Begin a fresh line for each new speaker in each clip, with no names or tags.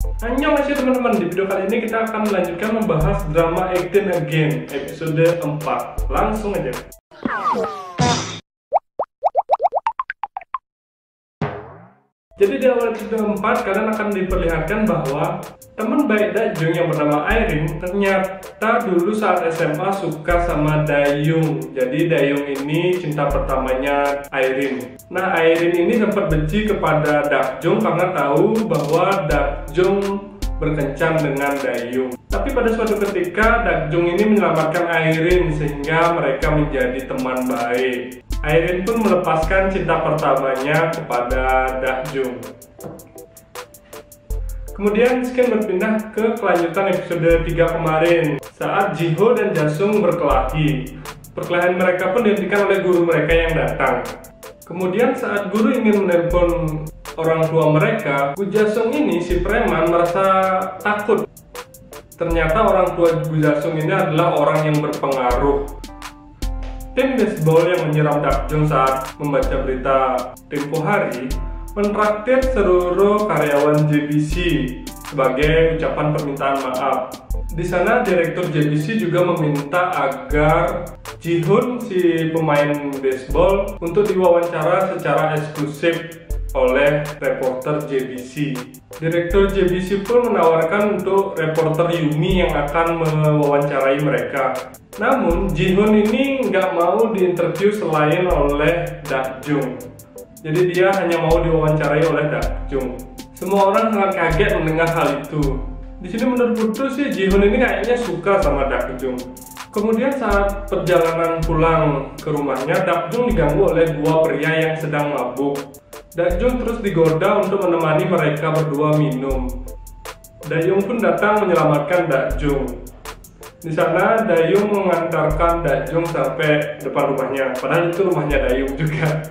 Annyeonghaseyo teman-teman, di video kali ini kita akan melanjutkan membahas drama Acting Again episode 4. Langsung aja. Jadi di awal episode 4 kalian akan diperlihatkan bahwa teman baik Dajung yang bernama Irene ternyata dulu saat SMA suka sama Dayung. Jadi Dayung ini cinta pertamanya Irene. Nah, Irene ini sempat benci kepada Dakjung karena tahu bahwa Dakjung berkencan dengan Dayung. Tapi pada suatu ketika Dakjung ini menyelamatkan Irene sehingga mereka menjadi teman baik. Irene pun melepaskan cinta pertamanya kepada Dakjung. Kemudian scan berpindah ke kelanjutan episode 3 kemarin saat Jiho dan Jasung berkelahi. Perkelahian mereka pun dihentikan oleh guru mereka yang datang. Kemudian saat guru ingin menelpon orang tua mereka, Gu Jasung ini si preman merasa takut. Ternyata orang tua Gu Jasung ini adalah orang yang berpengaruh. Tim baseball yang menyiram Dakjung saat membaca berita tempo hari mentraktir seluruh karyawan JBC sebagai ucapan permintaan maaf. Di sana direktur JBC juga meminta agar Jihoon si pemain baseball untuk diwawancara secara eksklusif oleh reporter JBC. Direktur JBC pun menawarkan untuk reporter Yumi yang akan mewawancarai mereka. Namun Jihoon ini nggak mau diinterview selain oleh Dakjung. Jadi dia hanya mau diwawancarai oleh Dakjung. Semua orang sangat kaget mendengar hal itu. Di sini menurut Putu sih Jihoon ini kayaknya suka sama Dakjung. Kemudian saat perjalanan pulang ke rumahnya, Dakjung diganggu oleh dua pria yang sedang mabuk. Dakjung terus digoda untuk menemani mereka berdua minum. Dayung pun datang menyelamatkan Dakjung. Di sana Dayung mengantarkan Dakjung sampai depan rumahnya, padahal itu rumahnya Dayung juga.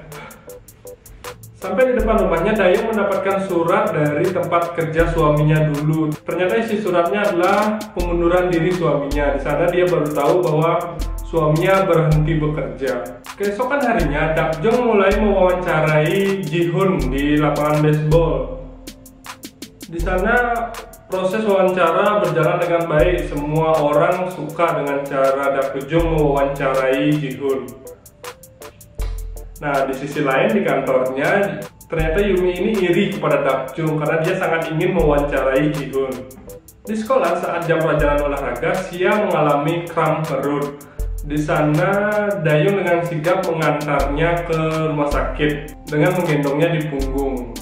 Sampai di depan rumahnya, Dayung mendapatkan surat dari tempat kerja suaminya dulu. Ternyata isi suratnya adalah pengunduran diri suaminya. Di sana dia baru tahu bahwa suaminya berhenti bekerja. Keesokan harinya, Dakjung mulai mewawancarai Jihoon di lapangan baseball. Di sana proses wawancara berjalan dengan baik. Semua orang suka dengan cara Dakjung mewawancarai Jihoon. Nah, di sisi lain di kantornya, ternyata Yumi ini iri kepada Dakjung karena dia sangat ingin mewawancarai Jihoon. Di sekolah saat jam pelajaran olahraga, Sia mengalami kram perut. Di sana Dayung dengan sigap mengantarnya ke rumah sakit dengan menggendongnya di punggung.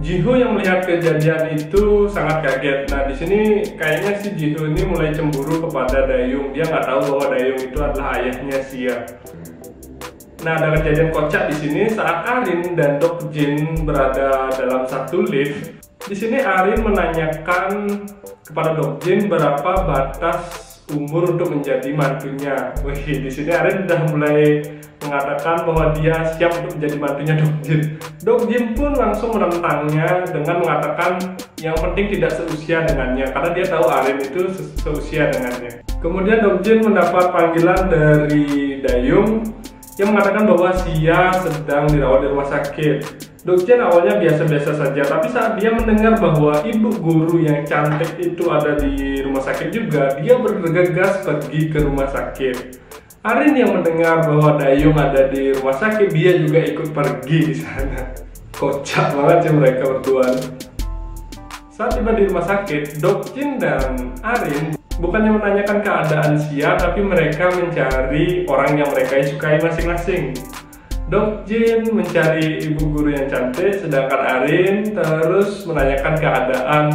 Jiho yang melihat kejadian itu sangat kaget. Nah, di sini kayaknya si Jiho ini mulai cemburu kepada Dayung. Dia nggak tahu bahwa Dayung itu adalah ayahnya Sia. Nah, ada kejadian kocak di sini saat Arin dan Dokjin berada dalam satu lift. Di sini Arin menanyakan kepada Dokjin berapa batas umur untuk menjadi mantunya. Wih, di sini Arin sudah mulai mengatakan bahwa dia siap untuk menjadi mantunya Dokjin. Dokjin pun langsung menentangnya dengan mengatakan yang penting tidak seusia dengannya, karena dia tahu Arin itu seusia dengannya. Kemudian Dokjin mendapat panggilan dari Dayung yang mengatakan bahwa Sia sedang dirawat di rumah sakit. Dokjin awalnya biasa-biasa saja, tapi saat dia mendengar bahwa ibu guru yang cantik itu ada di rumah sakit juga, dia bergegas pergi ke rumah sakit. Arin yang mendengar bahwa Dayung ada di rumah sakit, dia juga ikut pergi di sana. Kocak banget sih mereka berdua. Saat tiba di rumah sakit, Dokjin dan Arin bukannya menanyakan keadaan Sia, tapi mereka mencari orang yang mereka sukai masing-masing. Dokjin mencari ibu guru yang cantik, sedangkan Arin terus menanyakan keadaan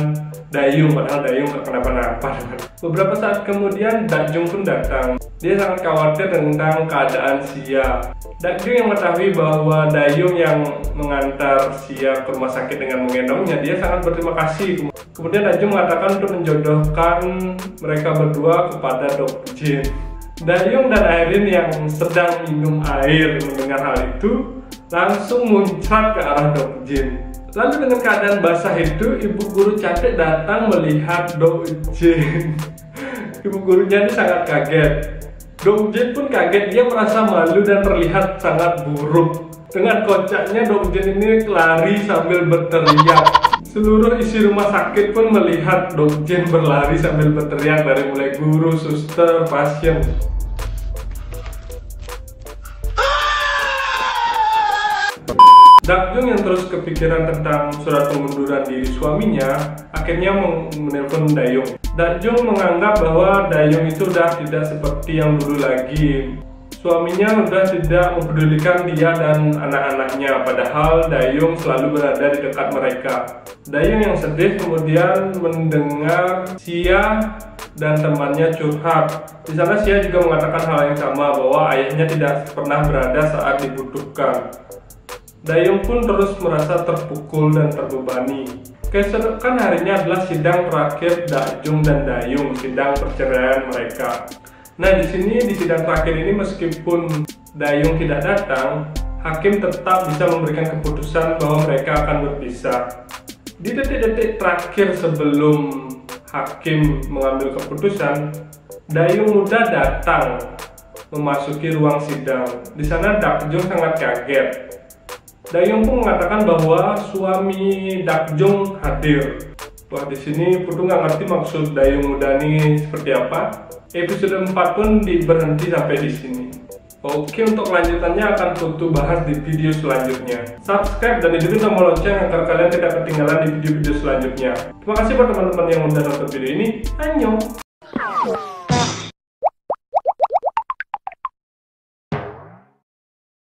Dayung, padahal Dayung gak kenapa-napa. Beberapa saat kemudian Dakjung pun datang. Dia sangat khawatir tentang keadaan Sia. Dakjung yang mengetahui bahwa Dayung yang mengantar Sia ke rumah sakit dengan menggendongnya, dia sangat berterima kasih. Kemudian Dakjung mengatakan untuk menjodohkan mereka berdua kepada Dokjin. Dayung dan Irene yang sedang minum air mendengar hal itu langsung muncrat ke arah Dokjin. Lalu dengan keadaan basah itu, ibu guru cantik datang melihat Dokjin. Ibu gurunya ini sangat kaget. Dokjin pun kaget, dia merasa malu dan terlihat sangat buruk. Dengan kocaknya Dokjin ini lari sambil berteriak. Seluruh isi rumah sakit pun melihat Dokjen berlari sambil berteriak dari mulai guru, suster, pasien. Dakjung yang terus kepikiran tentang surat pengunduran diri suaminya akhirnya menelpon Dayung. Dakjung menganggap bahwa Dayung itu sudah tidak seperti yang dulu lagi. Suaminya sudah tidak mempedulikan dia dan anak-anaknya, padahal Dayung selalu berada di dekat mereka. Dayung yang sedih kemudian mendengar Xia dan temannya curhat. Di sana Xia juga mengatakan hal yang sama, bahwa ayahnya tidak pernah berada saat dibutuhkan. Dayung pun terus merasa terpukul dan terbebani. Keesokan harinya adalah sidang terakhir Dakjung dan Dayung, sidang perceraian mereka. Nah, di sidang terakhir ini meskipun Dayung tidak datang, hakim tetap bisa memberikan keputusan bahwa mereka akan berpisah. Di detik-detik terakhir sebelum hakim mengambil keputusan, Dayung muda datang memasuki ruang sidang. Di sana Dakjung sangat kaget. Dayung pun mengatakan bahwa suami Dakjung hadir. Wah, di sini Putu nggak ngerti maksud Dayung muda ini seperti apa. Episode 4 pun berhenti sampai di sini. Oke, untuk kelanjutannya akan Putu bahas di video selanjutnya. Subscribe dan hidupin tombol lonceng agar kalian tidak ketinggalan di video-video selanjutnya. Terima kasih buat teman-teman yang udah nonton video ini. Annyeong!